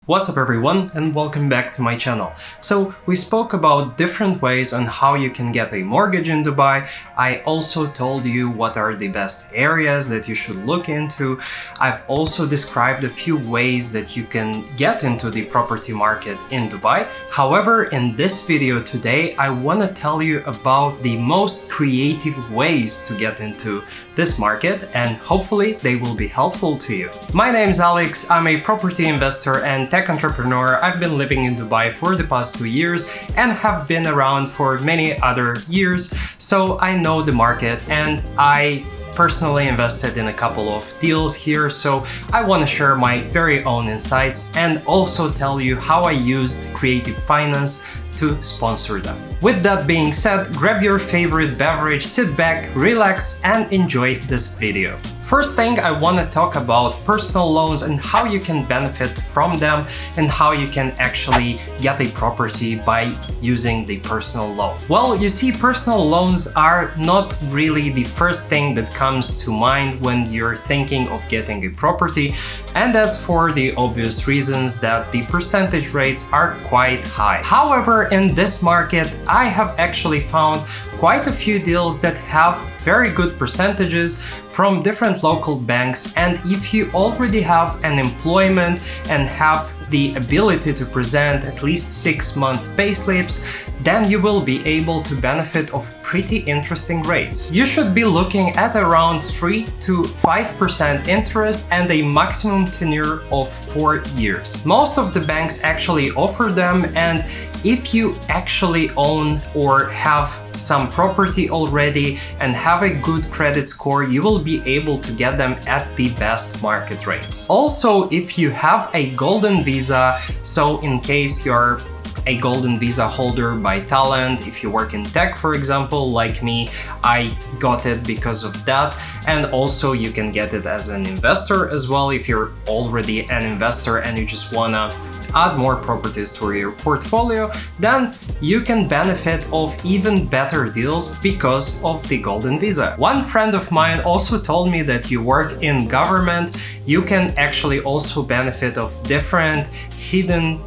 What's up everyone and welcome back to my channel. So we spoke about different ways on how you can get a mortgage in Dubai. I also told you what are the best areas that you should look into. I've also described a few ways that you can get into the property market in Dubai. However, in this video today, I want to tell you about the most creative ways to get into this market, and hopefully they will be helpful to you. My name is Alex, I'm a property investor and tech entrepreneur. I've been living in Dubai for the past 2 years and have been around for many other years, so I know the market and I personally invested in a couple of deals here, so I want to share my very own insights and also tell you how I used creative finance to sponsor them. With that being said, grab your favorite beverage, sit back, relax, and enjoy this video. First thing, I want to talk about personal loans and how you can benefit from them and how you can actually get a property by using the personal loan. Well, you see, personal loans are not really the first thing that comes to mind when you're thinking of getting a property, and that's for the obvious reasons that the percentage rates are quite high. However, in this market, I have actually found quite a few deals that have very good percentages from different local banks, and if you already have an employment and have the ability to present at least 6-month payslips, then you will be able to benefit of pretty interesting rates. You should be looking at around 3 to 5% interest and a maximum tenure of 4 years. Most of the banks actually offer them, and if you actually own or have some property already and have a good credit score, you will be able to get them at the best market rates. Also, if you have a golden visa, so in case you're a golden visa holder by talent, if you work in tech, for example, like me, I got it because of that. And also you can get it as an investor as well if you're already an investor and you just wanna add more properties to your portfolio, then you can benefit of even better deals because of the golden visa. One friend of mine also told me that you work in government, you can actually also benefit of different hidden,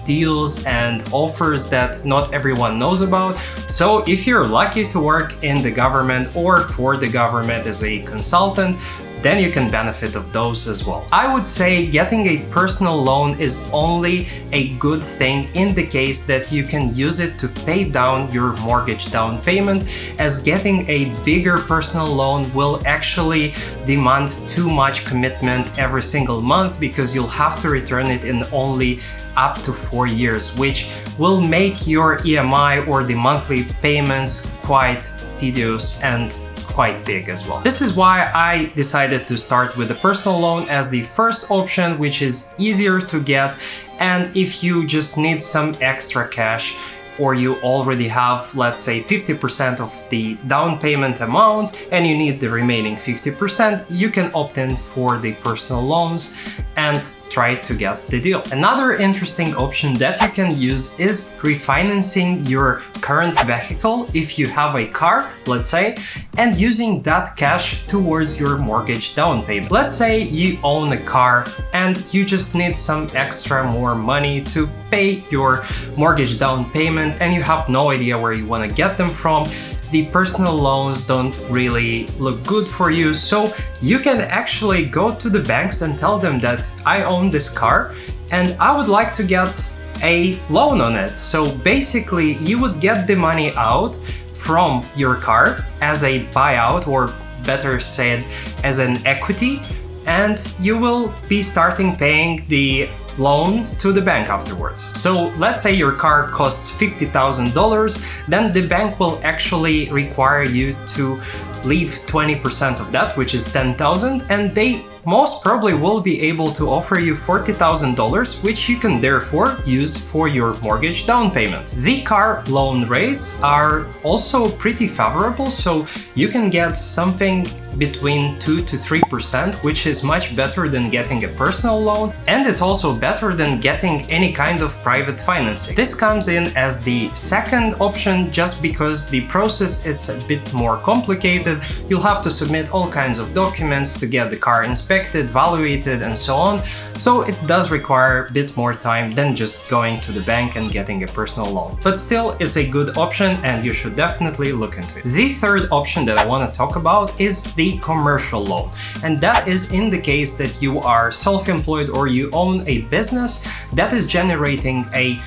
deals and offers that not everyone knows about. So if you're lucky to work in the government or for the government as a consultant, then you can benefit of those as well. I would say getting a personal loan is only a good thing in the case that you can use it to pay down your mortgage down payment, as getting a bigger personal loan will actually demand too much commitment every single month because you'll have to return it in only up to 4 years, which will make your EMI or the monthly payments quite tedious and quite big as well. This is why I decided to start with the personal loan as the first option, which is easier to get, and if you just need some extra cash or you already have, let's say, 50% of the down payment amount and you need the remaining 50%, you can opt in for the personal loans and try to get the deal. Another interesting option that you can use is refinancing your current vehicle if you have a car, let's say, and using that cash towards your mortgage down payment. Let's say you own a car and you just need some extra more money to pay your mortgage down payment and you have no idea where you want to get them from. The personal loans don't really look good for you, so you can actually go to the banks and tell them that I own this car and I would like to get a loan on it. So basically you would get the money out from your car as a buyout, or better said, as an equity, and you will be starting paying the loan to the bank afterwards. So let's say your car costs $50,000, then the bank will actually require you to leave 20% of that, which is $10,000, and they most probably will be able to offer you $40,000, which you can therefore use for your mortgage down payment. The car loan rates are also pretty favorable, so you can get something between 2 to 3%, which is much better than getting a personal loan, and it's also better than getting any kind of private financing. This comes in as the second option just because the process is a bit more complicated complicated. You'll have to submit all kinds of documents to get the car inspected, evaluated, and so on. So it does require a bit more time than just going to the bank and getting a personal loan. But still, it's a good option and you should definitely look into it. The third option that I want to talk about is the commercial loan. And that is in the case that you are self-employed or you own a business that is generating a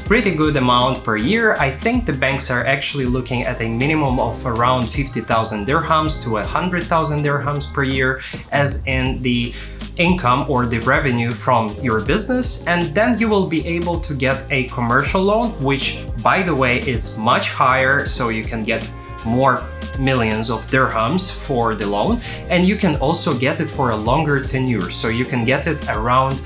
pretty good amount per year. I think the banks are actually looking at a minimum of around 50,000 dirhams to 100,000 dirhams per year as in the income or the revenue from your business, and then you will be able to get a commercial loan, which by the way it's much higher, so you can get more millions of dirhams for the loan, and you can also get it for a longer tenure, so you can get it around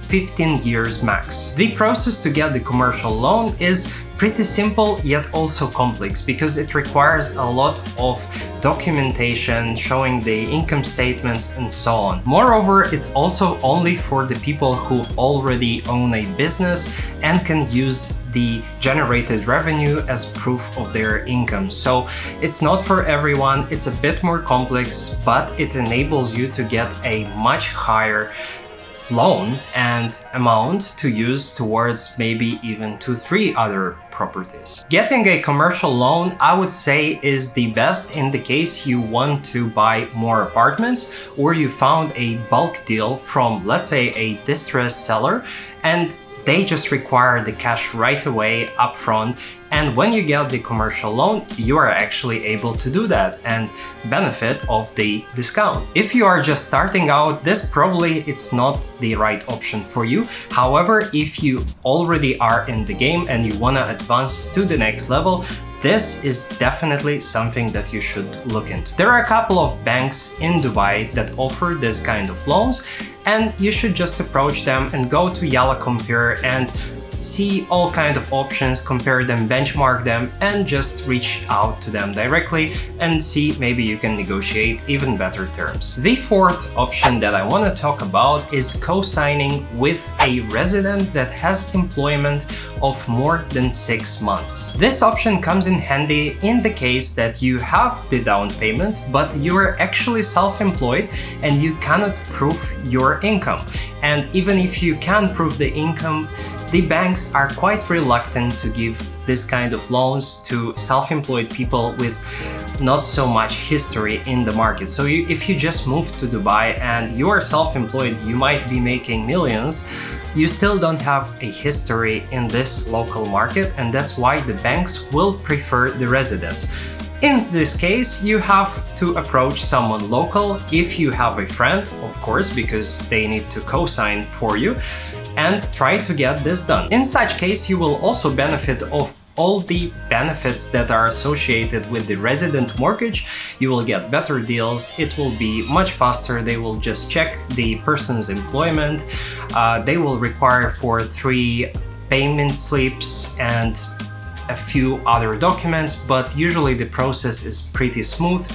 15 years max. The process to get the commercial loan is pretty simple yet also complex because it requires a lot of documentation showing the income statements and so on. Moreover, it's also only for the people who already own a business and can use the generated revenue as proof of their income. So it's not for everyone, it's a bit more complex, but it enables you to get a much higher loan and amount to use towards maybe even 2-3 other properties. Getting a commercial loan, I would say, is the best in the case you want to buy more apartments or you found a bulk deal from, let's say, a distressed seller and they just require the cash right away upfront, and when you get the commercial loan, you are actually able to do that and benefit of the discount. If you are just starting out, this probably it's not the right option for you. However, if you already are in the game and you want to advance to the next level, this is definitely something that you should look into. There are a couple of banks in Dubai that offer this kind of loans, and you should just approach them and go to Yalla Compare and see all kind of options, compare them, benchmark them, and just reach out to them directly and see maybe you can negotiate even better terms. The fourth option that I want to talk about is co-signing with a resident that has employment of more than 6 months. This option comes in handy in the case that you have the down payment, but you are actually self-employed and you cannot prove your income. And even if you can prove the income, the banks are quite reluctant to give this kind of loans to self-employed people with not so much history in the market. So if you just moved to Dubai and you are self-employed, you might be making millions, you still don't have a history in this local market, and that's why the banks will prefer the residents. In this case, you have to approach someone local if you have a friend, of course, because they need to co-sign for you, and try to get this done. In such case, you will also benefit of all the benefits that are associated with the resident mortgage. You will get better deals, it will be much faster, they will just check the person's employment, they will require for 3 payment slips and a few other documents, but usually the process is pretty smooth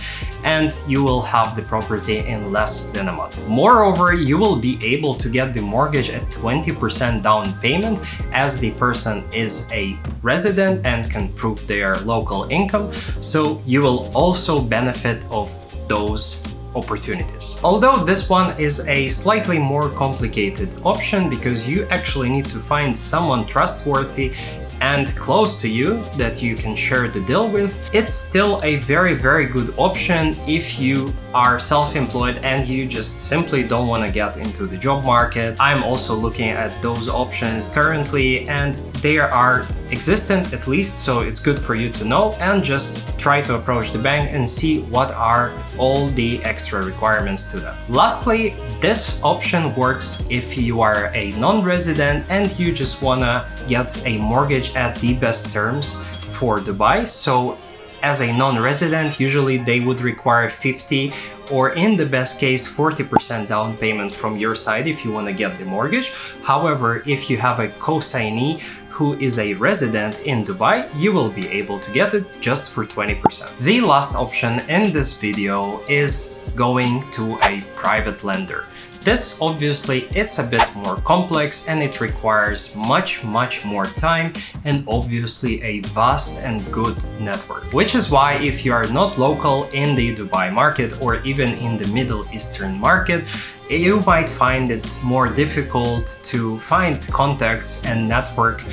and you will have the property in less than a month. Moreover, you will be able to get the mortgage at 20% down payment as the person is a resident and can prove their local income, so you will also benefit of those opportunities. Although this one is a slightly more complicated option because you actually need to find someone trustworthy and close to you that you can share the deal with, it's still a very good option if you are self-employed and you just simply don't want to get into the job market. I'm also looking at those options currently and they are existent at least, so it's good for you to know, and just try to approach the bank and see what are all the extra requirements to that. Lastly, this option works if you are a non-resident and you just wanna get a mortgage at the best terms for Dubai. So as a non-resident, usually they would require 50 or in the best case 40% down payment from your side if you want to get the mortgage. However, if you have a co-signee who is a resident in Dubai, you will be able to get it just for 20%. The last option in this video is going to a private lender. This obviously it's a bit more complex and it requires much more time and obviously a vast and good network. Which is why if you are not local in the Dubai market or even in the Middle Eastern market, you might find it more difficult to find contacts and network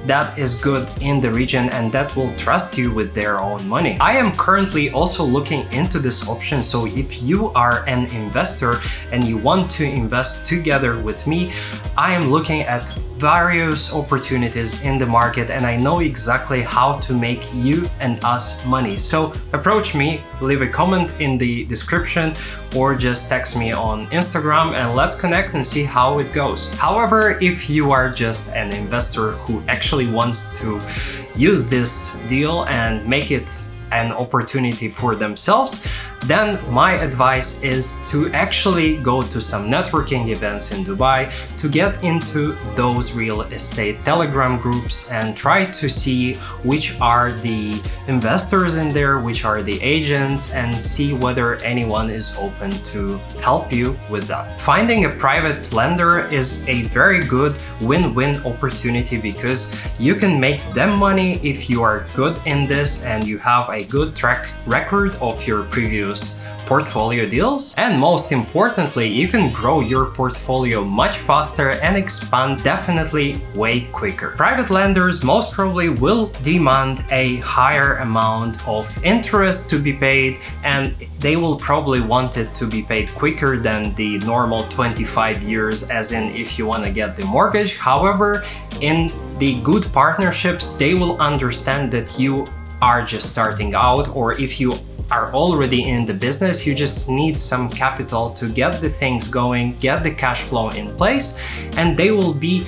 that is good in the region and that will trust you with their own money. I am currently also looking into this option, so if you are an investor and you want to invest together with me, I am looking at various opportunities in the market and I know exactly how to make you and us money. So approach me, leave a comment in the description or just text me on Instagram and let's connect and see how it goes. However, if you are just an investor who actually wants to use this deal and make it an opportunity for themselves, then my advice is to actually go to some networking events in Dubai to get into those real estate Telegram groups and try to see which are the investors in there, which are the agents, and see whether anyone is open to help you with that. Finding a private lender is a very good win-win opportunity because you can make them money if you are good in this and you have a good track record of your previous portfolio deals. And most importantly, you can grow your portfolio much faster and expand definitely way quicker. Private lenders most probably will demand a higher amount of interest to be paid, and they will probably want it to be paid quicker than the normal 25 years, as in if you want to get the mortgage. However, in the good partnerships, they will understand that you are just starting out, or if you are already in the business, you just need some capital to get the things going, get the cash flow in place, and they will be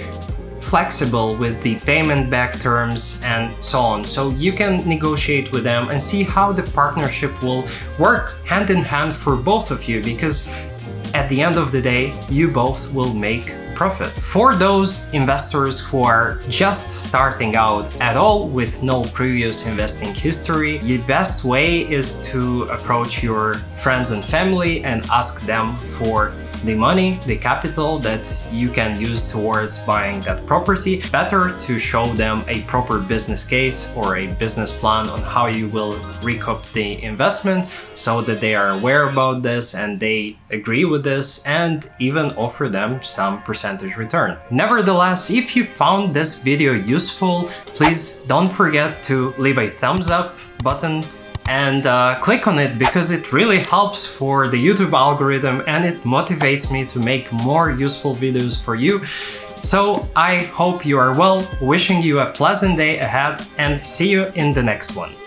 flexible with the payment back terms and so on. So you can negotiate with them and see how the partnership will work hand in hand for both of you, because at the end of the day, you both will make profit. For those investors who are just starting out at all with no previous investing history, the best way is to approach your friends and family and ask them for the money, the capital that you can use towards buying that property. Better to show them a proper business case or a business plan on how you will recoup the investment so that they are aware about this and they agree with this, and even offer them some percentage return. Nevertheless, if you found this video useful, please don't forget to leave a thumbs up button and click on it, because it really helps for the YouTube algorithm and it motivates me to make more useful videos for you. So I hope you are well, wishing you a pleasant day ahead, and see you in the next one.